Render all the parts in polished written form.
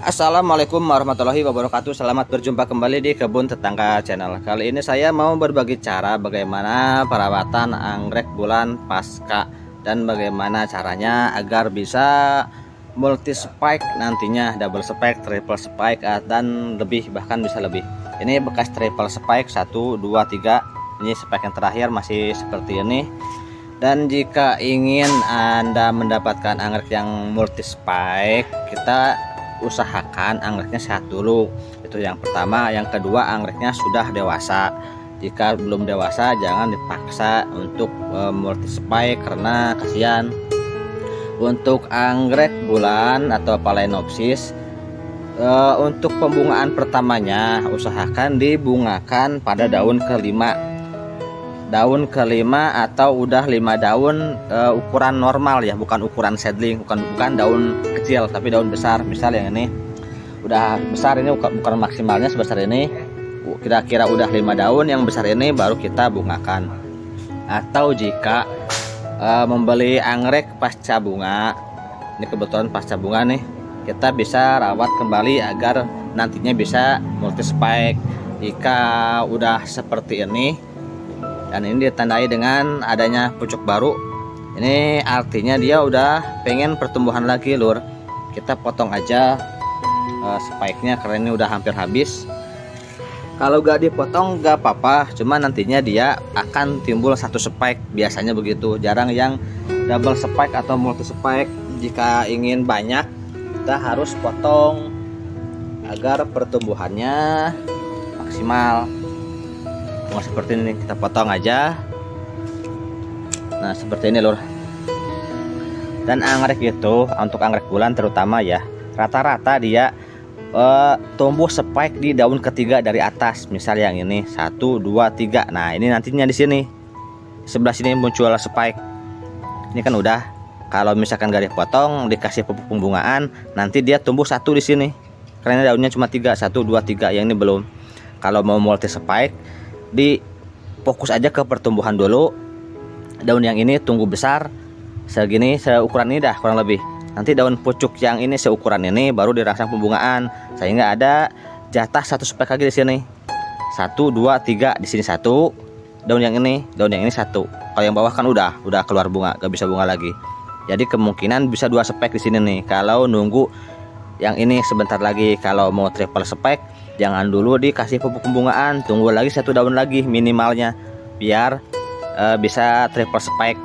Assalamualaikum warahmatullahi wabarakatuh. Selamat berjumpa kembali di Kebun Tetangga Channel. Kali ini saya mau berbagi cara bagaimana perawatan anggrek bulan pasca dan bagaimana caranya agar bisa multi spike nantinya, double spike, triple spike dan lebih, bahkan bisa lebih. Ini bekas triple spike 1 2 3. Ini spike yang terakhir masih seperti ini. Dan jika ingin Anda mendapatkan anggrek yang multi spike, kita usahakan anggreknya sehat dulu. Itu yang pertama. Yang kedua, anggreknya sudah dewasa. Jika belum dewasa jangan dipaksa untuk multi spike karena kasihan. Untuk anggrek bulan atau Phalaenopsis, untuk pembungaan pertamanya usahakan dibungakan pada daun kelima. Daun kelima atau udah 5 daun, ukuran normal ya, bukan ukuran seedling, bukan daun kecil tapi daun besar. Misal yang ini udah besar, ini bukan maksimalnya sebesar ini, kira-kira udah 5 daun yang besar ini baru kita bungakan. Atau jika membeli anggrek pasca bunga, ini kebetulan pasca bunga nih, kita bisa rawat kembali agar nantinya bisa multi spike. Jika udah seperti ini dan ini ditandai dengan adanya pucuk baru, ini artinya dia udah pengen pertumbuhan lagi lur. Kita potong aja spike-nya karena ini udah hampir habis. Kalau gak dipotong gak apa-apa, cuma nantinya dia akan timbul satu spike, biasanya begitu. Jarang yang double spike atau multi spike. Jika ingin banyak, kita harus potong agar pertumbuhannya maksimal. Seperti ini, kita potong aja. Nah seperti ini lur. Dan anggrek itu, untuk anggrek bulan terutama ya, rata-rata dia tumbuh spike di daun ketiga dari atas. Misal yang ini 1 2 3. Nah ini nantinya di sini sebelah sini muncul spike. Ini kan udah, kalau misalkan gak dipotong, dikasih pupuk pembungaan, nanti dia tumbuh satu di sini karena daunnya cuma 3, 1 2 3. Yang ini belum. Kalau mau multi spike, di fokus aja ke pertumbuhan dulu. Daun yang ini tunggu besar segini, seukuran ini dah kurang lebih. Nanti daun pucuk yang ini seukuran ini baru dirangsang pembungaan, sehingga ada jatah satu spike lagi di sini. 1 2 3 di sini satu. Daun yang ini satu. Kalau yang bawah kan udah keluar bunga, gak bisa bunga lagi. Jadi kemungkinan bisa 2 spike di sini nih. Kalau nunggu yang ini sebentar lagi. Kalau mau triple spike, jangan dulu dikasih pupuk pembungaan, tunggu lagi 1 daun lagi minimalnya biar bisa triple spike.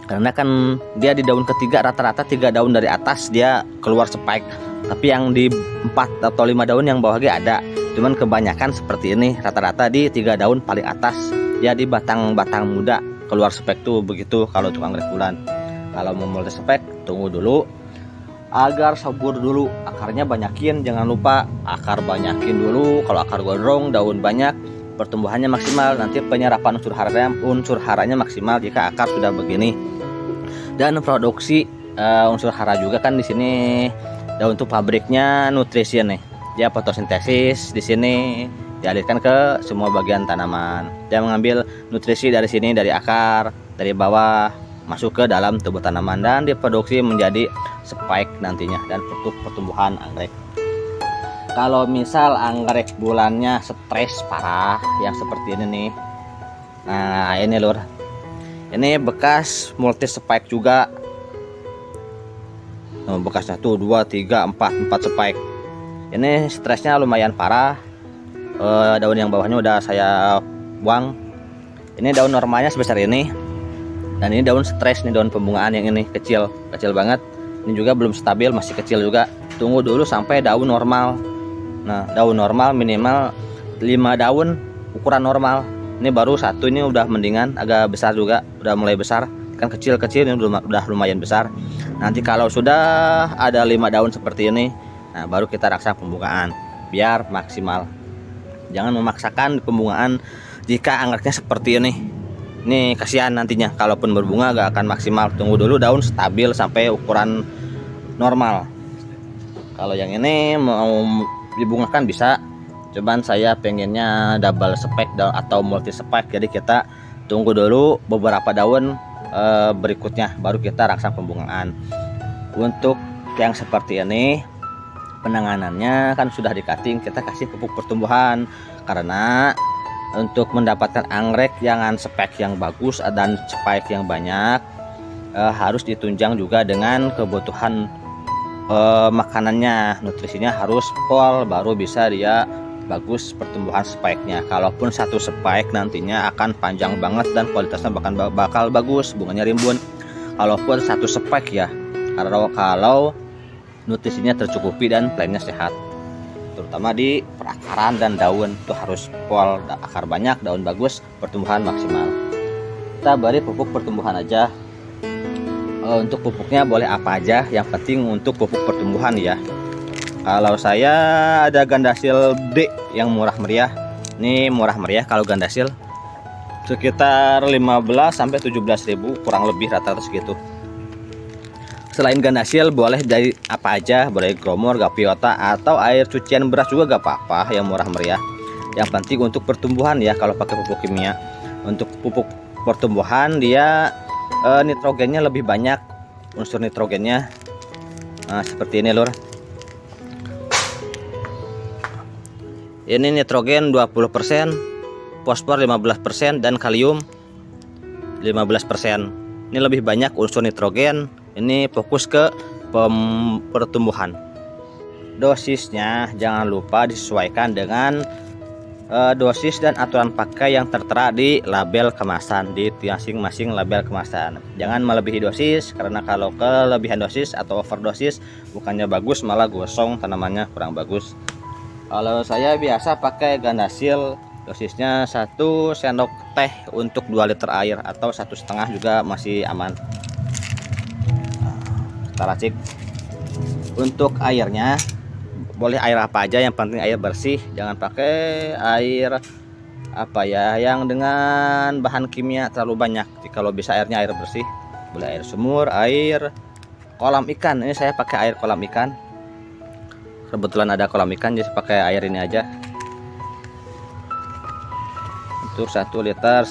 Karena kan dia di daun ketiga rata-rata 3 daun dari atas dia keluar spike. Tapi yang di 4 atau 5 daun yang bawah lagi ada. Cuman kebanyakan seperti ini, rata-rata di 3 daun paling atas. Dia di batang-batang muda keluar spike tuh begitu kalau untuk anggrek bulan. Kalau mau multi spike, tunggu dulu agar subur dulu, akarnya banyakin. Jangan lupa akar banyakin dulu. Kalau akar gondrong, daun banyak, pertumbuhannya maksimal. Nanti penyerapan unsur haranya maksimal jika akar sudah begini. Dan produksi unsur hara juga kan di sini. Daun tuh pabriknya nutrition nih. Dia fotosintesis di sini dialirkan ke semua bagian tanaman. Dia mengambil nutrisi dari sini, dari akar, dari bawah, masuk ke dalam tubuh tanaman dan diproduksi menjadi spike nantinya dan untuk pertumbuhan anggrek. Kalau misal anggrek bulannya stres parah yang seperti ini nih, nah ini lur, ini bekas multi spike juga. Bekasnya tuh 2 3 4 spike. Ini stresnya lumayan parah. Daun yang bawahnya udah saya buang. Ini daun normalnya sebesar ini. Dan ini daun stres nih, daun pembungaan yang ini kecil banget. Ini juga belum stabil, masih kecil juga. Tunggu dulu sampai daun normal. Nah daun normal minimal 5 daun ukuran normal. Ini baru satu, ini udah mendingan, agak besar juga, udah mulai besar. Kan kecil-kecil, ini udah lumayan besar. Nanti kalau sudah ada 5 daun seperti ini, nah baru kita rangsang pembungaan biar maksimal. Jangan memaksakan pembungaan jika anggreknya seperti ini. Ini kasihan nantinya, kalaupun berbunga gak akan maksimal. Tunggu dulu daun stabil sampai ukuran normal. Kalau yang ini mau dibungakan bisa, cuman saya pengennya double spike atau multi spike. Jadi kita tunggu dulu beberapa daun berikutnya baru kita rangsang pembungaan. Untuk yang seperti ini penanganannya kan sudah di cutting, kita kasih pupuk pertumbuhan, karena untuk mendapatkan anggrek yang spek yang bagus dan spike yang banyak harus ditunjang juga dengan kebutuhan makanannya, nutrisinya harus full, baru bisa dia bagus pertumbuhan spike-nya. Kalaupun satu spike nantinya akan panjang banget dan kualitasnya bakal bagus, bunganya rimbun. Kalaupun satu spike ya, kalau nutrisinya tercukupi dan plannya sehat, terutama di perakaran dan daun itu harus full, akar banyak, daun bagus, pertumbuhan maksimal. Kita beri pupuk pertumbuhan aja. Untuk pupuknya boleh apa aja, yang penting untuk pupuk pertumbuhan ya. Kalau saya ada Gandasil D yang murah meriah. Ini murah meriah kalau Gandasil sekitar 15-17.000 kurang lebih rata-rata segitu. Selain Gandasil boleh dari apa aja, boleh Gromor, Gaviota, atau air cucian beras juga gak apa-apa yang murah meriah. Yang penting untuk pertumbuhan ya kalau pakai pupuk kimia. Untuk pupuk pertumbuhan dia nitrogennya lebih banyak, unsur nitrogennya. Nah, seperti ini lur. Ini nitrogen 20%, fosfor 15%, dan kalium 15%. Ini lebih banyak unsur nitrogen. Ini fokus ke pertumbuhan. Dosisnya jangan lupa disesuaikan dengan dosis dan aturan pakai yang tertera di label kemasan, di masing-masing label kemasan. Jangan melebihi dosis, karena kalau kelebihan dosis atau overdosis bukannya bagus, malah gosong tanamannya, kurang bagus. Kalau saya biasa pakai Gandasil, dosisnya 1 sendok teh untuk 2 liter air, atau 1,5 juga masih aman. Kita racik. Untuk airnya boleh air apa aja, yang penting air bersih, jangan pakai air apa ya yang dengan bahan kimia terlalu banyak. Kalau bisa airnya air bersih, boleh air sumur, air kolam ikan. Ini saya pakai air kolam ikan, kebetulan ada kolam ikan jadi pakai air ini aja. Untuk 1,5 liter,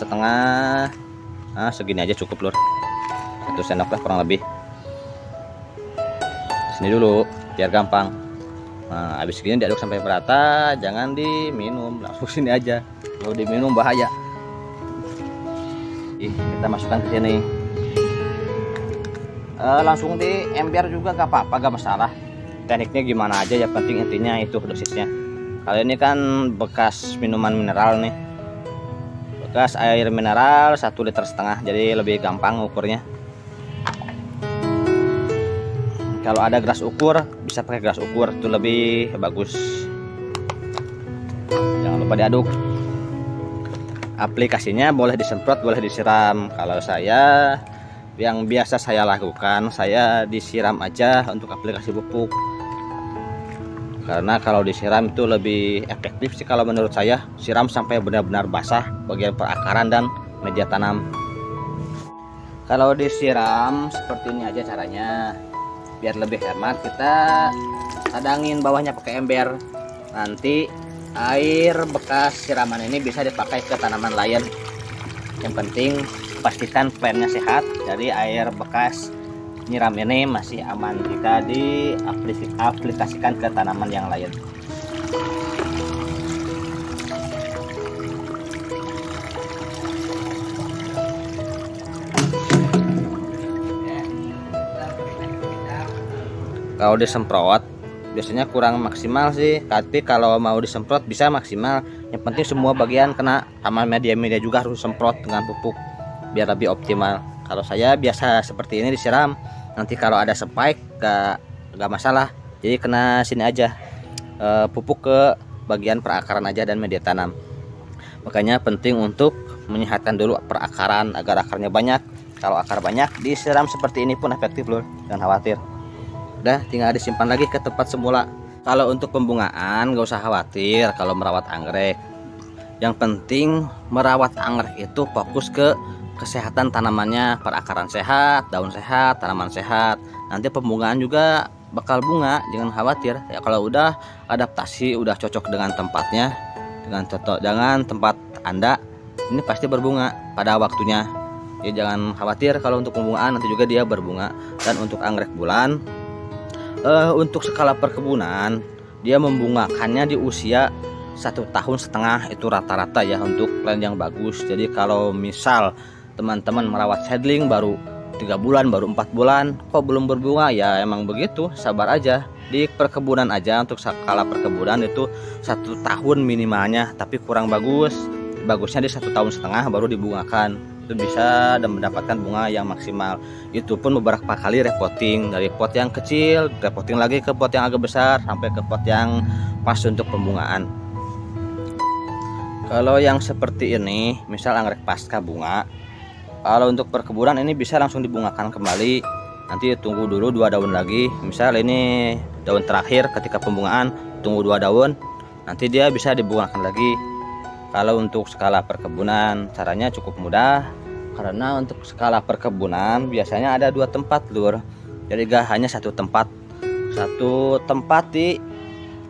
nah segini aja cukup lur, 1 sendok lah kurang lebih. Sini dulu biar gampang. Nah, habis segini diaduk sampai merata, jangan diminum, langsung sini aja. Kalau diminum bahaya. Kita masukkan ke sini. Langsung di ember juga gak apa-apa, gak masalah. Tekniknya gimana aja, ya penting intinya itu dosisnya. Kalau ini kan bekas minuman mineral nih, bekas air mineral 1,5 liter, jadi lebih gampang ukurnya. Kalau ada gelas ukur bisa pakai gelas ukur, itu lebih bagus. Jangan lupa diaduk. Aplikasinya boleh disemprot, boleh disiram. Kalau saya, yang biasa saya lakukan, saya disiram aja untuk aplikasi pupuk. Karena kalau disiram itu lebih efektif sih kalau menurut saya. Siram sampai benar-benar basah bagian perakaran dan media tanam. Kalau disiram seperti ini aja caranya. Biar lebih hemat, kita cadangin bawahnya pakai ember. Nanti air bekas siraman ini bisa dipakai ke tanaman lain. Yang penting pastikan plannya sehat, jadi air bekas nyiram ini masih aman jika diaplikasikan ke tanaman yang lain. Kalau disemprot biasanya kurang maksimal sih, tapi kalau mau disemprot bisa maksimal. Yang penting semua bagian kena, sama media-media juga harus semprot dengan pupuk biar lebih optimal. Kalau saya biasa seperti ini disiram, nanti kalau ada spike gak masalah, jadi kena sini aja, pupuk ke bagian perakaran aja dan media tanam. Makanya penting untuk menyehatkan dulu perakaran agar akarnya banyak. Kalau akar banyak disiram seperti ini pun efektif loh, jangan khawatir. Udah tinggal disimpan lagi ke tempat semula. Kalau untuk pembungaan gak usah khawatir kalau merawat anggrek. Yang penting merawat anggrek itu fokus ke kesehatan tanamannya, perakaran sehat, daun sehat, tanaman sehat. Nanti pembungaan juga bakal bunga, jangan khawatir. Ya kalau udah adaptasi, udah cocok dengan tempatnya, dengan tempat Anda, ini pasti berbunga pada waktunya. Ya jangan khawatir kalau untuk pembungaan, nanti juga dia berbunga. Dan untuk anggrek bulan, Untuk skala perkebunan, dia membungakannya di usia 1,5 tahun itu rata-rata ya untuk plan yang bagus. Jadi kalau misal teman-teman merawat seedling baru 3 bulan, baru 4 bulan kok belum berbunga, ya emang begitu, sabar aja. Di perkebunan aja untuk skala perkebunan itu 1 tahun minimalnya, tapi kurang bagusnya di 1,5 tahun baru dibungakan. Itu bisa dan mendapatkan bunga yang maksimal. Itu pun beberapa kali repotting, dari pot yang kecil repotting lagi ke pot yang agak besar sampai ke pot yang pas untuk pembungaan. Kalau yang seperti ini misal anggrek pasca bunga, kalau untuk perkebunan ini bisa langsung dibungakan kembali, nanti tunggu dulu 2 daun lagi. Misal ini daun terakhir ketika pembungaan, tunggu 2 daun, nanti dia bisa dibungakan lagi. Kalau untuk skala perkebunan caranya cukup mudah, karena untuk skala perkebunan biasanya ada 2 tempat lur. Jadi gak hanya satu tempat di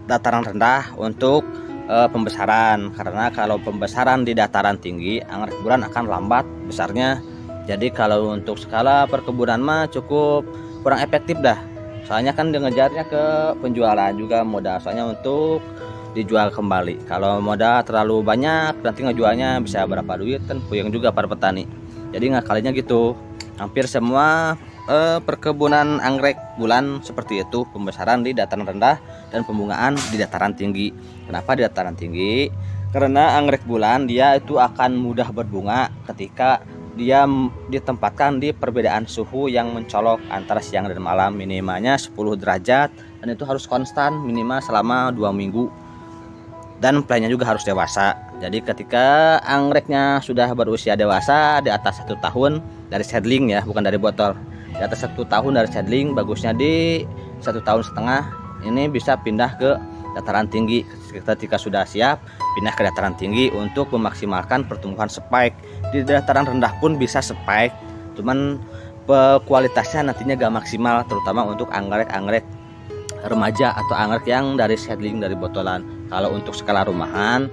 dataran rendah untuk pembesaran, karena kalau pembesaran di dataran tinggi anggrek bulan akan lambat besarnya. Jadi kalau untuk skala perkebunan mah cukup kurang efektif dah, soalnya kan ngejarnya ke penjualan juga modal, soalnya untuk dijual kembali. Kalau modal terlalu banyak nanti ngejualnya bisa berapa duit, kan puyeng juga para petani. Jadi ngakalinya gitu. Hampir semua perkebunan anggrek bulan seperti itu, pembesaran di dataran rendah dan pembungaan di dataran tinggi. Kenapa di dataran tinggi? Karena anggrek bulan dia itu akan mudah berbunga ketika dia ditempatkan di perbedaan suhu yang mencolok antara siang dan malam, minimalnya 10 derajat, dan itu harus konstan minimal selama 2 minggu. Dan plannya juga harus dewasa. Jadi ketika anggreknya sudah berusia dewasa di atas 1 tahun dari seedling ya, bukan dari botol, di atas 1 tahun dari seedling, bagusnya di 1,5 tahun ini bisa pindah ke dataran tinggi. Ketika sudah siap pindah ke dataran tinggi untuk memaksimalkan pertumbuhan spike. Di dataran rendah pun bisa spike, cuman kualitasnya nantinya gak maksimal, terutama untuk anggrek-anggrek remaja atau anggrek yang dari seedling dari botolan. Kalau untuk skala rumahan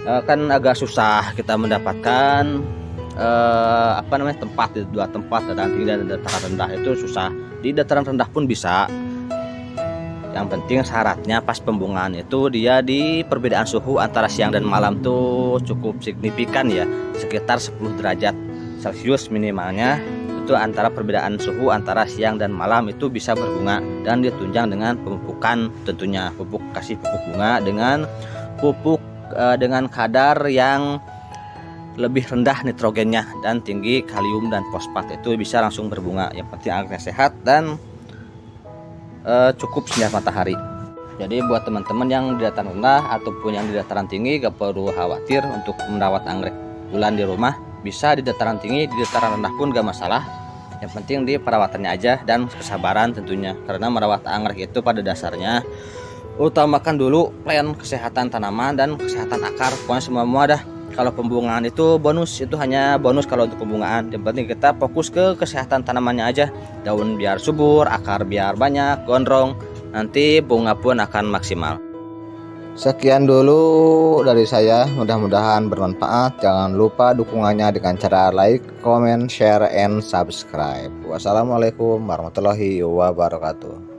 kan agak susah kita mendapatkan tempat di 2 tempat, dataran tinggi dan dataran rendah itu susah. Di dataran rendah pun bisa. Yang penting syaratnya pas pembungaan itu dia di perbedaan suhu antara siang dan malam tuh cukup signifikan ya, sekitar 10 derajat Celcius minimalnya. Itu antara perbedaan suhu antara siang dan malam itu bisa berbunga, dan ditunjang dengan pemupukan, tentunya kasih pupuk bunga dengan pupuk dengan kadar yang lebih rendah nitrogennya dan tinggi kalium dan fosfat, itu bisa langsung berbunga. Yang penting anggreknya sehat dan cukup sinar matahari. Jadi buat teman-teman yang di dataran rendah ataupun yang di dataran tinggi gak perlu khawatir untuk merawat anggrek bulan di rumah. Bisa di dataran tinggi, di dataran rendah pun gak masalah. Yang penting di perawatannya aja dan kesabaran tentunya, karena merawat anggrek itu pada dasarnya utamakan dulu plan kesehatan tanaman dan kesehatan akar. Pokoknya semua dah. Kalau pembungaan itu bonus, itu hanya bonus kalau untuk pembungaan. Yang penting kita fokus ke kesehatan tanamannya aja. Daun biar subur, akar biar banyak, gondrong, nanti bunga pun akan maksimal. Sekian dulu dari saya, mudah-mudahan bermanfaat. Jangan lupa dukungannya dengan cara like, comment, share, and subscribe. Wassalamualaikum warahmatullahi wabarakatuh.